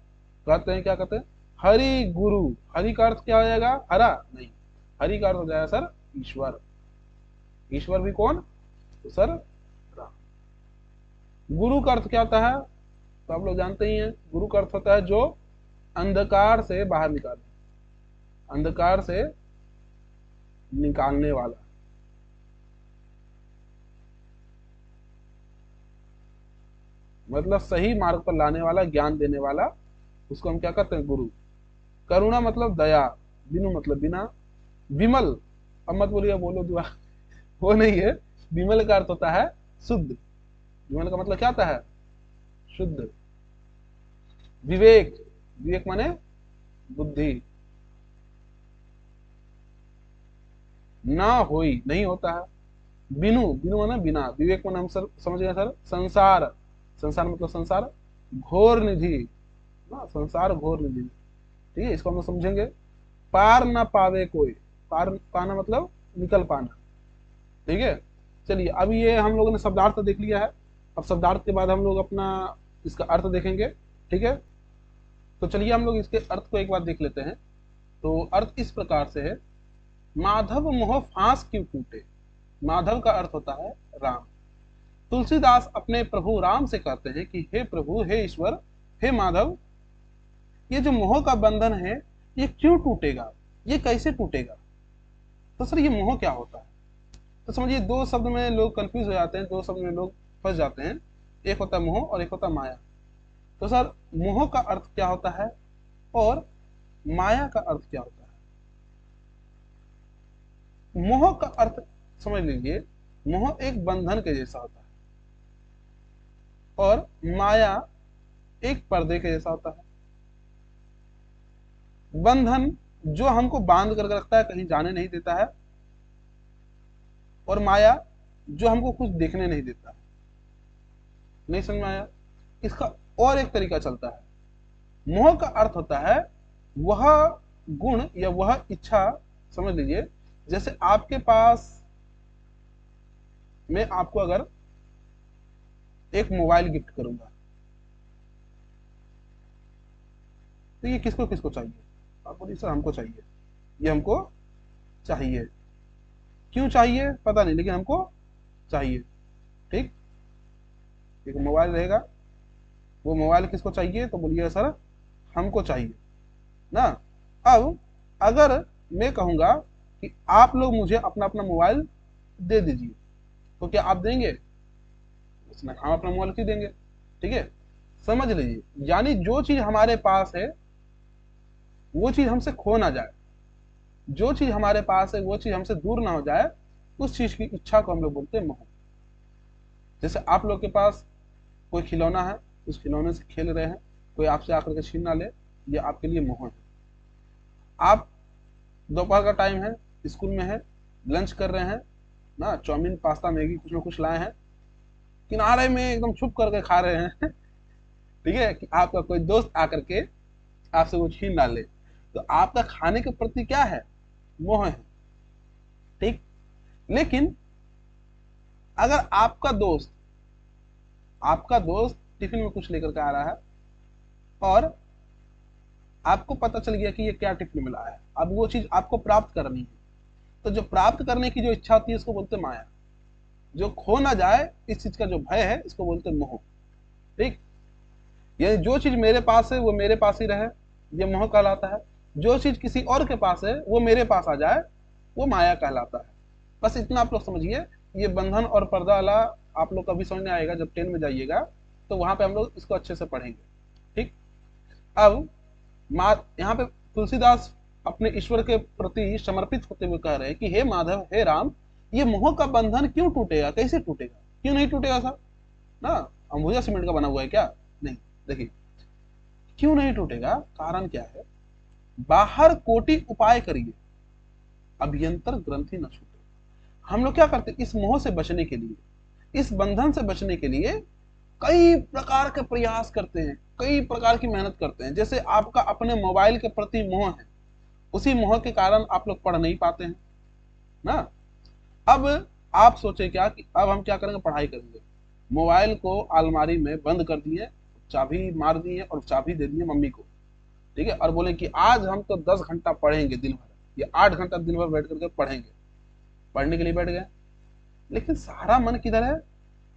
कहते हैं, क्या कहते हैं, हरि गुरु, हरि का अर्थ क्या हो जाएगा, हरा नहीं, हरि का अर्थ हो जाएगा सर ईश्वर, ईश्वर भी कौन, तो सर राम। गुरु का अर्थ क्या होता है, तो आप लोग जानते ही हैं, गुरु का अर्थ होता है जो अंधकार से बाहर निकाले, अंधकार से निकालने वाला। मतलब सही मार्ग पर लाने वाला, ज्ञान देने वाला, उसको हम क्या कहते हैं, गुरु। करुणा मतलब दया, बिनु मतलब बिना। विमल, अब मत बोलिए बोलो दुआ, वो नहीं है। विमल का अर्थ होता है शुद्ध, विमल का मतलब क्या होता है, शुद्ध। विवेक, विवेक माने बुद्धि। ना होई नहीं होता है। बिनु, बिनु माने बिना, विवेक माने हम सर समझ गए सर, संसार, संसार मतलब संसार। घोर निधि ना, संसार घोर निधि, ठीक है, इसको हम लोग समझेंगे। पार ना पावे कोई, पार पाना मतलब निकल पाना, ठीक है। चलिए अब ये हम लोगों ने शब्दार्थ देख लिया है, अब शब्दार्थ के बाद हम लोग अपना इसका अर्थ देखेंगे, ठीक है। तो चलिए हम लोग इसके अर्थ को एक बार देख लेते हैं। तो अर्थ इस प्रकार से है, माधव मोह फांस क्यों टूटे, माधव का अर्थ होता है राम। तुलसीदास अपने प्रभु राम से कहते हैं कि हे प्रभु, हे ईश्वर, हे माधव, ये जो मोह का बंधन है ये क्यों टूटेगा, ये कैसे टूटेगा। तो सर ये मोह क्या होता है। तो समझिए दो शब्द में लोग कंफ्यूज हो जाते हैं, दो शब्द में लोग फंस जाते हैं। एक होता है मोह और एक होता है माया। तो सर मोह का अर्थ क्या होता है और माया का अर्थ क्या होता है। मोह का अर्थ समझ लीजिए, मोह एक बंधन के जैसा होता है और माया एक पर्दे के जैसा होता है। बंधन जो हमको बांध करके रखता है, कहीं जाने नहीं देता है, और माया जो हमको कुछ देखने नहीं देता है। नहीं समझ में आया। इसका और एक तरीका चलता है। मोह का अर्थ होता है वह गुण या वह इच्छा, समझ लीजिए जैसे आपके पास मैं आपको अगर एक मोबाइल गिफ्ट करूंगा तो ये किसको किसको चाहिए। आप बोलिए सर हमको चाहिए, ये हमको चाहिए। क्यों चाहिए पता नहीं, लेकिन हमको चाहिए। ठीक, एक मोबाइल रहेगा, वो मोबाइल किसको चाहिए, तो बोलिए सर हमको चाहिए ना। अब अगर मैं कहूंगा कि आप लोग मुझे अपना अपना मोबाइल दे दीजिए, तो क्या आप देंगे। उसने हम अपना मोबाइल क्यों देंगे। ठीक है, समझ लीजिए, यानी जो चीज हमारे पास है वो चीज हमसे खो ना जाए, जो चीज हमारे पास है वो चीज हमसे दूर ना हो जाए, उस चीज की इच्छा को हम लोग बोलते हैं मोह। जैसे आप लोग के पास कोई खिलौना है, उस खिलौने से खेल रहे हैं, कोई आपसे आकर के छीन ना ले, ये आपके लिए मोह है। आप दोपहर का टाइम है, स्कूल में है, लंच कर रहे हैं ना, चाउमीन पास्ता मैगी कुछ ना कुछ लाए हैं, किनारे में एकदम छुप करके खा रहे हैं ठीक है, कि आपका कोई दोस्त आकर के आपसे वो छीन ना ले, तो आपका खाने के प्रति क्या है, मोह है। ठीक, लेकिन अगर आपका दोस्त टिफिन में कुछ लेकर के आ रहा है और आपको पता चल गया कि ये क्या टिफिन में लाया है, अब वो चीज आपको प्राप्त करनी है, तो जो प्राप्त करने की जो इच्छा होती है इसको बोलते हैं माया। जो खो ना जाए इस चीज का जो भय है इसको बोलते हैं मोह। ठीक, यानी जो चीज मेरे पास है वो मेरे पास ही रहे, ये मोह कहलाता है। जो चीज किसी और के पास है वो मेरे पास आ जाए, वो माया कहलाता है। बस इतना आप लोग समझिए। ये बंधन और पर्दा वाला आप लोग कभी समझ में आएगा जब 10 में जाइएगा, तो वहां पे हम लोग इसको अच्छे से पढ़ेंगे। ठीक, अब यहाँ पे तुलसीदास अपने ईश्वर के प्रति समर्पित होते हुए कह रहे हैं कि हे माधव, हे राम, ये मोह का बंधन क्यों टूटेगा, कैसे टूटेगा, क्यों नहीं टूटेगा सर ना, अंबुजा सीमेंट का बना हुआ है क्या, नहीं। देखिए क्यों नहीं टूटेगा, कारण क्या है। बाहर कोटि उपाय करिए, अभ्यंतर ग्रंथि न छूटे। हम लोग क्या करते हैं, इस मोह से बचने के लिए, इस बंधन से बचने के लिए कई प्रकार के प्रयास करते हैं, कई प्रकार की मेहनत करते हैं। जैसे आपका अपने मोबाइल के प्रति मोह है, उसी मोह के कारण आप लोग पढ़ नहीं पाते हैं ना। अब आप सोचे क्या कि अब हम क्या करेंगे, पढ़ाई करेंगे। मोबाइल को अलमारी में बंद कर दिए, चाबी मार दिए और चाबी दे दिए मम्मी को, ठीक है, और बोले कि आज हम तो 10 घंटा पढ़ेंगे दिन भर, ये 8 घंटा दिन भर बैठ करके पढ़ेंगे। पढ़ने के लिए बैठ गए, लेकिन सारा मन किधर है,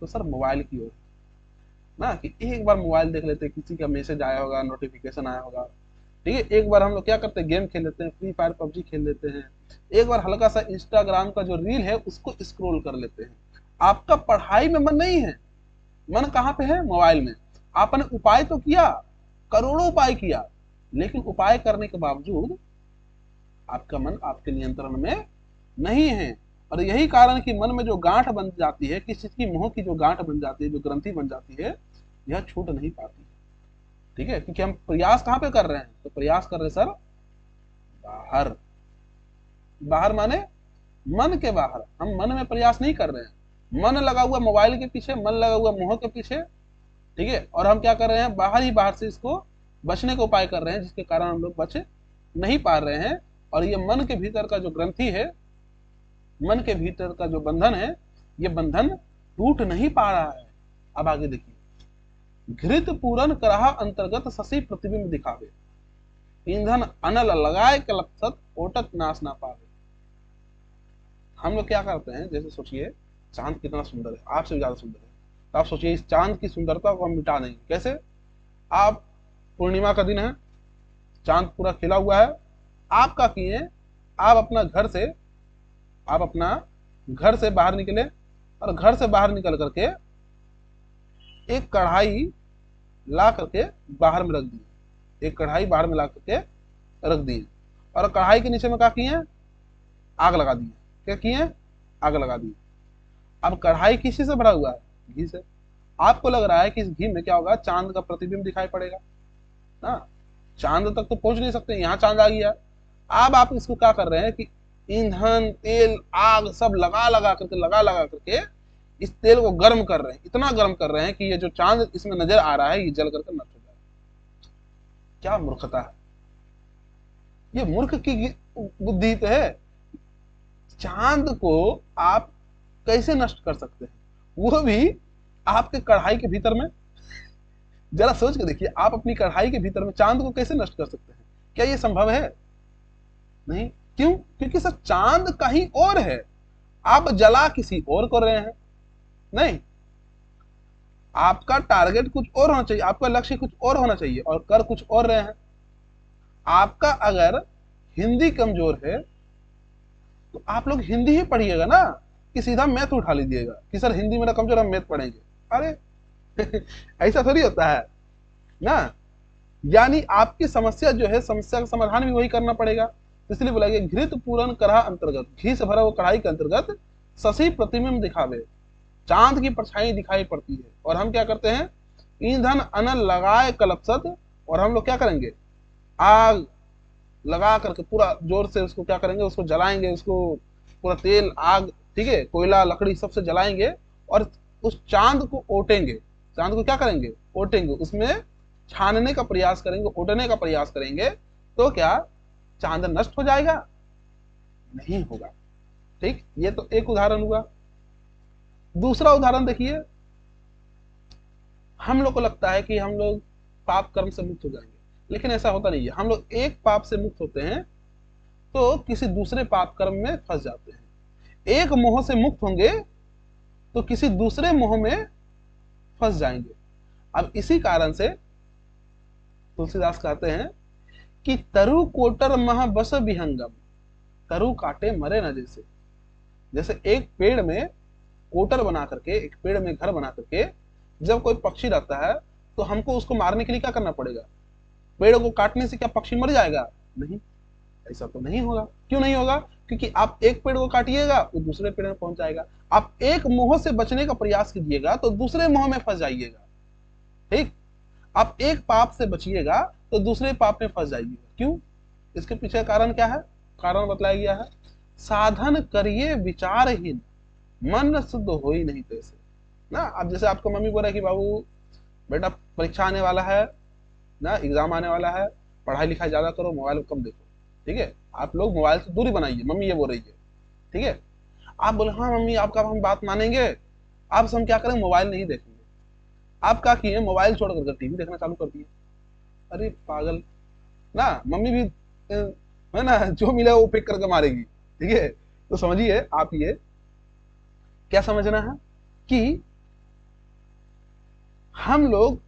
तो सर मोबाइल की ओर ना, कि एक बार मोबाइल देख लेते, किसी का मैसेज आया होगा, नोटिफिकेशन आया होगा। ठीक है, एक बार हम लोग क्या करते हैं, गेम खेल लेते हैं, फ्री फायर पबजी खेल लेते हैं, एक बार हल्का सा इंस्टाग्राम का जो रील है उसको स्क्रॉल कर लेते हैं। आपका पढ़ाई में मन नहीं है, मन कहाँ पे है, मोबाइल में। आपने उपाय तो किया, करोड़ों उपाय किया, लेकिन उपाय करने के बावजूद आपका मन आपके नियंत्रण में नहीं है। और यही कारण कि मन में जो गांठ बन जाती है, किसी चीज की मोह की जो गांठ बन जाती है, जो ग्रंथि बन जाती है, यह छूट नहीं पाती। ठीक है, क्योंकि हम प्रयास कहां पे कर रहे हैं, तो प्रयास कर रहे हैं सर बाहर। बाहर माने मन के बाहर, हम मन में प्रयास नहीं कर रहे हैं। मन लगा हुआ मोबाइल के पीछे, मन लगा हुआ मोह के पीछे। ठीक है, और हम क्या कर रहे हैं, बाहर ही बाहर से इसको बचने का उपाय कर रहे हैं, जिसके कारण हम लोग बच नहीं पा रहे हैं। और ये मन के भीतर का जो ग्रंथि है, मन के भीतर का जो बंधन है, ये बंधन टूट नहीं पा रहा है। अब आगे देखिए, घृत पूरन कराह अंतर्गत शशि प्रतिबिंब दिखावे, ईंधन अनल लगाए कलपसत ओटत नाश ना पावे। हम लोग क्या करते हैं, जैसे सोचिए चांद कितना सुंदर है, आपसे भी ज्यादा सुंदर है, तो आप सोचिए इस चांद की सुंदरता को हम मिटा देंगे कैसे? आप पूर्णिमा का दिन है, चांद पूरा खिला हुआ है, आप क्या किए, आप अपना घर से आप अपना घर से बाहर निकले और घर से बाहर निकल करके एक कढ़ाई ला करके बाहर में रख दिए, एक कढ़ाई बाहर में ला करके रख दिए और कढ़ाई के नीचे में क्या किए, आग लगा दिए। क्या किए? आग लगा दी। अब कढ़ाई किसी से भरा हुआ है? घी से। आपको लग रहा है कि इस घी में क्या होगा, चांद का प्रतिबिंब दिखाई पड़ेगा ना, चांद तक तो पहुंच नहीं सकते, यहाँ चांद आ गया। अब आप इसको क्या कर रहे हैं कि ईंधन तेल आग सब लगा करके इस तेल को गर्म कर रहे हैं, इतना गर्म कर रहे हैं कि ये जो चांद इसमें नजर आ रहा है ये जल करके नष्ट हो जाएगा। क्या मूर्खता है, ये मूर्ख की बुद्धि तो है। चांद को आप कैसे नष्ट कर सकते हैं, वो भी आपके कढ़ाई के भीतर में? जरा सोच के देखिए, आप अपनी कढ़ाई के भीतर में चांद को कैसे नष्ट कर सकते हैं? क्या ये संभव है? नहीं। क्यों? क्योंकि सर चांद कहीं और है, आप जला किसी और को रहे हैं। नहीं, आपका टारगेट कुछ और होना चाहिए, आपका लक्ष्य कुछ और होना चाहिए और कर कुछ और रहे हैं। आपका अगर हिंदी कमजोर है तो आप लोग हिंदी ही पढ़िएगा ना, कि सीधा मैथ उठा लीजिएगा कि सर हिंदी मेरा कमजोर, हम मैथ पढ़ेंगे। अरे ऐसा थोड़ी होता है ना। यानी आपकी समस्या जो है, समस्या का समाधान भी वही करना पड़ेगा। इसलिए बोला गया घृत पूरन कढ़ा अंतर्गत, घी से भरा वो कढ़ाई के अंतर्गत शशि प्रतिबिंब दिखावे, चांद की परछाई दिखाई पड़ती है। और हम क्या करते हैं, ईंधन अनल लगाए कलपसत, और हम लोग क्या करेंगे, आग लगा करके पूरा जोर से उसको क्या करेंगे, उसको जलाएंगे, उसको पूरा तेल आग, ठीक है, कोयला लकड़ी सबसे जलाएंगे और उस चांद को ओटेंगे। चांद को क्या करेंगे, ओटेंगे, उसमें छानने का प्रयास करेंगे, ओटने का प्रयास करेंगे। तो क्या चांद नष्ट हो जाएगा? नहीं होगा। ठीक, ये तो एक उदाहरण हुआ। दूसरा उदाहरण देखिए, हम लोग को लगता है कि हम लोग पाप कर्म से मुक्त हो जाएंगे, लेकिन ऐसा होता नहीं है। हम लोग एक पाप से मुक्त होते हैं तो किसी दूसरे पाप कर्म में फंस जाते हैं। एक मोह से मुक्त होंगे तो किसी दूसरे मोह में फंस जाएंगे। अब इसी कारण से तुलसीदास कहते हैं कि तरु कोटर मह बस विहंगम, तरु काटे मरे न जैसे। जैसे एक पेड़ में कोटर बना करके, एक पेड़ में घर बना करके जब कोई पक्षी रहता है तो हमको उसको मारने के लिए क्या करना पड़ेगा? पेड़ को काटने से क्या पक्षी मर जाएगा? नहीं, ऐसा तो नहीं होगा। क्यों नहीं होगा? क्योंकि आप एक पेड़ को काटिएगा वो दूसरे पेड़ में पहुंच जाएगा। आप एक मोह से बचने का प्रयास कीजिएगा तो दूसरे मोह में फंस जाइएगा। ठीक, आप एक पाप से बचिएगा तो दूसरे पाप में फंस जाइएगा। क्यों? इसके पीछे कारण क्या है? कारण बतलाया गया है, साधन करिए विचारहीन, मन शुद्ध हो ही नहीं तैसे ना। अब जैसे आपको मम्मी बोल रहा है कि बाबू बेटा परीक्षा आने वाला है ना, एग्जाम आने वाला है, पढ़ाई लिखाई ज्यादा करो, मोबाइल कम देखो। ठीक है, आप लोग मोबाइल से दूरी बनाइए, मम्मी ये बोल रही है। ठीक है, आप बोले हाँ मम्मी आपका हम बात मानेंगे, आप हम क्या करें, मोबाइल नहीं देखेंगे। आप क्या किए, मोबाइल छोड़ करके टीवी देखना चालू कर दिए। अरे पागल ना, मम्मी भी है ना, जो मिला वो पिक करके मारेगी। ठीक है, तो समझिए आप ये क्या समझना है कि हम लोग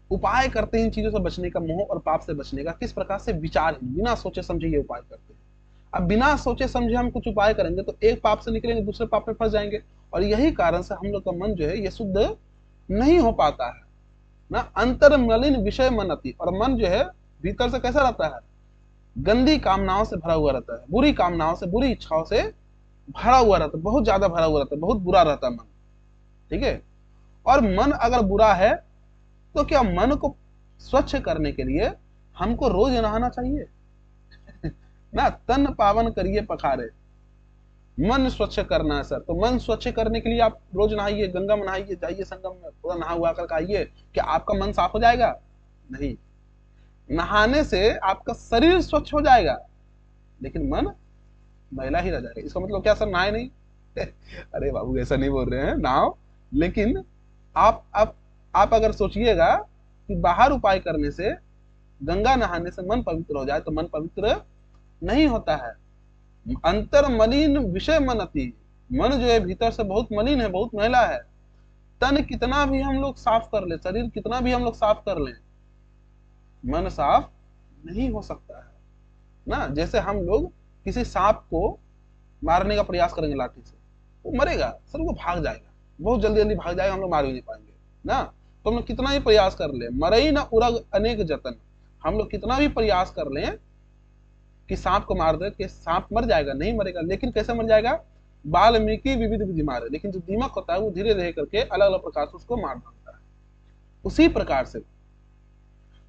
उपाय करते हैं इन चीजों से बचने का, मोह और पाप से बचने का, किस प्रकार से विचार, बिना सोचे समझे ये उपाय करते हैं। अब बिना सोचे समझे हम कुछ उपाय करेंगे तो एक पाप से निकलेंगे दूसरे पाप में फंस जाएंगे, और यही कारण से हम लोग का मन जो है ये शुद्ध नहीं हो पाता है ना। अंतर मलिन विषय मन अति, और मन जो है भीतर से कैसा रहता है, गंदी कामनाओं से भरा हुआ रहता है, बुरी कामनाओं से, बुरी इच्छाओं से भरा हुआ रहता है, बहुत ज्यादा भरा हुआ रहता है, बहुत बुरा रहता है मन। ठीक है, और मन अगर बुरा है तो क्या मन को स्वच्छ करने के लिए हमको रोज नहाना चाहिए ना। तन पावन करिए पखारे, मन स्वच्छ करना है सर, तो मन स्वच्छ करने के लिए आप रोज नहाइए, गंगा में नहाइए, जाइए संगम में, पूरा नहा हुआ कर आइए। क्या आपका मन साफ हो जाएगा? नहीं, नहाने से आपका शरीर स्वच्छ हो जाएगा लेकिन मन मैला ही रह जाएगा। इसका मतलब क्या सर, नहाए नहीं अरे बाबू ऐसा नहीं बोल रहे हैं, नहाओ, लेकिन आप अगर सोचिएगा कि बाहर उपाय करने से, गंगा नहाने से मन पवित्र हो जाए, तो मन पवित्र नहीं होता है। अंतर मलिन विषय मन अति, मन जो है भीतर से बहुत मलिन है, बहुत मैला है। तन कितना भी हम लोग साफ कर ले, शरीर कितना भी हम लोग साफ कर लें, मन साफ नहीं हो सकता है ना। जैसे हम लोग किसी सांप को मारने का प्रयास करेंगे लाठी से, वो मरेगा सर, वो भाग जाएगा, बहुत जल्दी जल्दी भाग जाएगा, हम लोग मार भी नहीं पाएंगे ना। तो हम लोग कितना ही प्रयास कर ले, मरई ना उरग अनेक जतन, हम लोग कितना भी प्रयास कर लें कि सांप को मार दे, कि सांप मर जाएगा, नहीं मरेगा। लेकिन कैसे मर जाएगा? वाल्मीकि विविध विधि मारे। लेकिन जो दीमक होता है वो धीरे धीरे करके अलग अलग प्रकार से उसको मार डालता है। उसी प्रकार से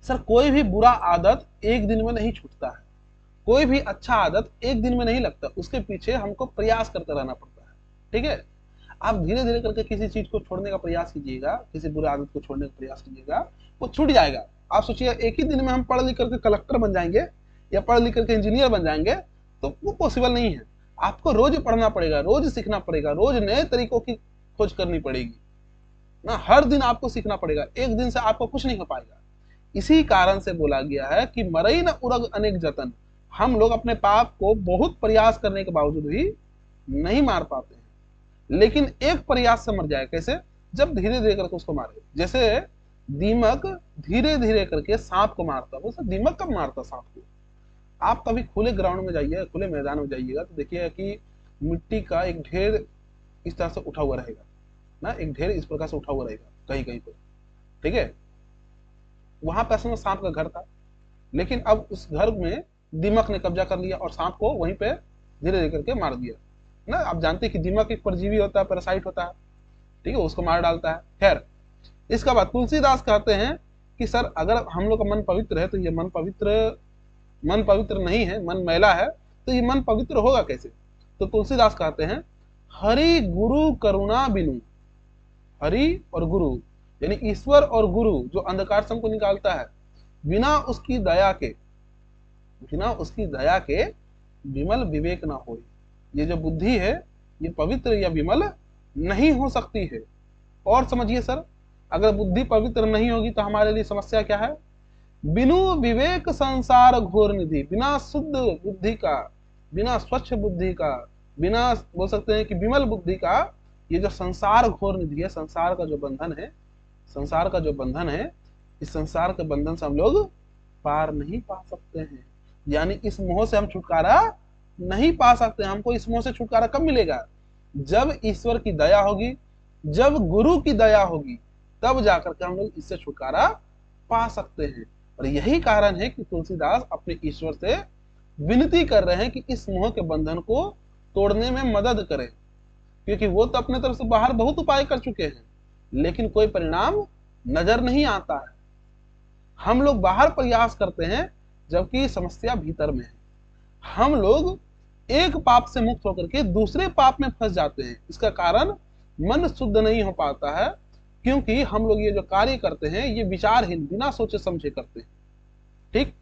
सर कोई भी बुरा आदत एक दिन में नहीं छूटता है, कोई भी अच्छा आदत एक दिन में नहीं लगता, उसके पीछे हमको प्रयास करते रहना पड़ता है। ठीक है, आप धीरे धीरे करके किसी चीज को छोड़ने का प्रयास कीजिएगा, किसी बुरे आदत को छोड़ने का प्रयास कीजिएगा, वो छूट जाएगा। आप सोचिए एक ही दिन में हम पढ़ लिख करके कलेक्टर बन जाएंगे या पढ़ लिख करके इंजीनियर बन जाएंगे, तो वो पॉसिबल नहीं है। आपको रोज पढ़ना पड़ेगा, रोज सीखना पड़ेगा, रोज नए तरीकों की खोज करनी पड़ेगी ना, हर दिन आपको सीखना पड़ेगा, एक दिन से आपको कुछ नहीं हो पाएगा। इसी कारण से बोला गया है कि मरई न उरग अनेक जतन, हम लोग अपने पाप को बहुत प्रयास करने के बावजूद भी नहीं मार पाते हैं। लेकिन एक प्रयास से मर जाए, कैसे? जब धीरे धीरे करके उसको मारे। जैसे दीमक धीरे धीरे करके सांप को मारता, वो दीमक कब मारता सांप को? आप कभी खुले ग्राउंड में जाइए, खुले मैदान में जाइएगा तो देखिएगा कि मिट्टी का एक ढेर इस तरह से उठा हुआ रहेगा ना, एक ढेर इस प्रकार से उठा हुआ रहेगा कहीं कहीं पर। ठीक है, वहां पे असल में सांप का घर था, लेकिन अब उस घर में दीमक ने कब्जा कर लिया और सांप को वहीं पे धीरे धीरे करके मार दिया ना। आप जानते हैं कि दीमक एक परजीवी होता है, पैरासाइट होता है, ठीक है, उसको मार डालता है। खैर, इसका बाद तुलसीदास कहते हैं कि सर अगर हम लोग का मन पवित्र है तो ये मन पवित्र नहीं है, मन मैला है, तो ये मन पवित्र होगा कैसे? तो तुलसीदास कहते हैं हरि गुरु करुणा बिनु, हरि और गुरु यानी ईश्वर और गुरु जो अंधकार से हमको निकालता है, बिना उसकी दया के विमल विवेक ना हो। ये जो बुद्धि है ये पवित्र या विमल नहीं हो सकती है। और समझिए सर, अगर बुद्धि पवित्र नहीं होगी तो हमारे लिए समस्या क्या है? बिनु विवेक संसार घोर निधि, बिना शुद्ध बुद्धि का, बिना स्वच्छ बुद्धि का, बिना बोल सकते हैं कि विमल बुद्धि का, ये जो संसार घोर निधि है, संसार का जो बंधन है, इस संसार के बंधन से हम लोग पार नहीं पा सकते हैं। यानी इस मोह से हम छुटकारा नहीं पा सकते। हमको इस मोह से छुटकारा कब मिलेगा? जब ईश्वर की दया होगी, जब गुरु की दया होगी, तब जाकर के हम लोग इससे छुटकारा पा सकते हैं। और यही कारण है कि तुलसीदास अपने ईश्वर से विनती कर रहे हैं कि इस मोह के बंधन को तोड़ने में मदद करें, क्योंकि वो तो अपने तरफ से बाहर बहुत उपाय कर चुके हैं, लेकिन कोई परिणाम नजर नहीं आता है। हम लोग बाहर प्रयास करते हैं जबकि समस्या भीतर में है। हम लोग एक पाप से मुक्त होकर के दूसरे पाप में फंस जाते हैं। इसका कारण मन शुद्ध नहीं हो पाता है, क्योंकि हम लोग ये जो कार्य करते हैं ये विचारहीन, बिना सोचे समझे करते हैं। ठीक,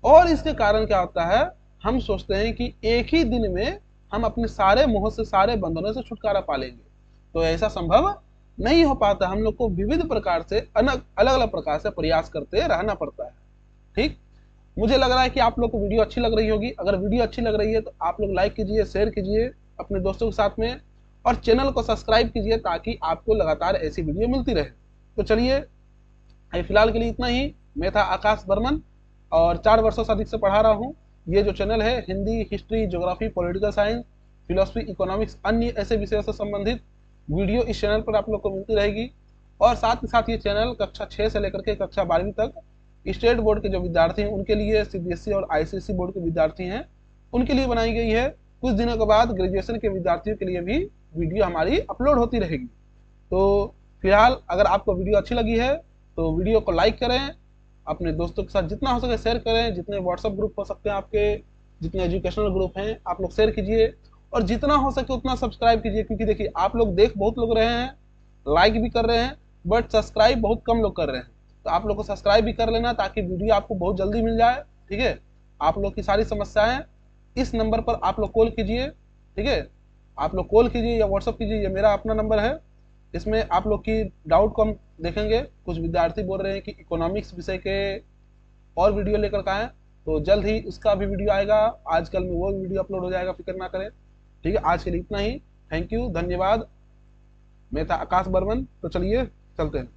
और इसके कारण क्या होता है? हम सोचते हैं कि एक ही दिन में हम अपने सारे मोह से, सारे बंधनों से छुटकारा पा लेंगे, तो ऐसा संभव नहीं हो पाता। हम लोग को विविध प्रकार से, अलग अलग प्रकार से प्रयास करते रहना पड़ता है। ठीक, मुझे लग रहा है कि आप लोग को वीडियो अच्छी लग रही होगी। अगर वीडियो अच्छी लग रही है तो आप लोग लाइक कीजिए, शेयर कीजिए अपने दोस्तों के साथ में, और चैनल को सब्सक्राइब कीजिए ताकि आपको लगातार ऐसी वीडियो मिलती रहे। तो चलिए, फिलहाल के लिए इतना ही। मैं था आकाश बर्मन और 4 वर्षों से अधिक से पढ़ा रहा हूँ। ये जो चैनल है Hindi, history, geography, political science, philosophy, economics, अन्य ऐसे विषयों से संबंधित वीडियो इस चैनल पर आप लोग को मिलती रहेगी। और साथ ही साथ ये चैनल कक्षा 6 से लेकर के कक्षा 12वीं तक स्टेट बोर्ड के जो विद्यार्थी हैं उनके लिए, सीबीएसई और आईसीएसई बोर्ड के विद्यार्थी हैं उनके लिए बनाई गई है। कुछ दिनों के बाद ग्रेजुएशन के विद्यार्थियों के लिए भी वीडियो हमारी अपलोड होती रहेगी। तो फिलहाल अगर आपको वीडियो अच्छी लगी है तो वीडियो को लाइक करें, अपने दोस्तों के साथ जितना हो सके शेयर करें, जितने व्हाट्सएप ग्रुप हो सकते हैं आपके, जितने एजुकेशनल ग्रुप हैं आप लोग शेयर कीजिए, और जितना हो सके उतना सब्सक्राइब कीजिए। क्योंकि देखिए आप लोग देख बहुत लोग रहे हैं, लाइक भी कर रहे हैं, बट सब्सक्राइब बहुत कम लोग कर रहे हैं। तो आप लोग को सब्सक्राइब भी कर लेना ताकि वीडियो आपको बहुत जल्दी मिल जाए। ठीक है, आप लोग की सारी समस्याएं इस नंबर पर आप लोग कॉल कीजिए। ठीक है, आप लोग कॉल कीजिए या व्हाट्सअप कीजिए, ये मेरा अपना नंबर है। इसमें आप लोग की डाउट को हम देखेंगे। कुछ विद्यार्थी बोल रहे हैं कि इकोनॉमिक्स विषय के और वीडियो लेकर के आएँ, तो जल्द ही उसका भी वीडियो आएगा, आजकल में वो वीडियो अपलोड हो जाएगा, फिक्र ना करें। ठीक है, आज के लिए इतना ही। थैंक यू, धन्यवाद। मैं था आकाश बर्मन, तो चलिए चलते हैं।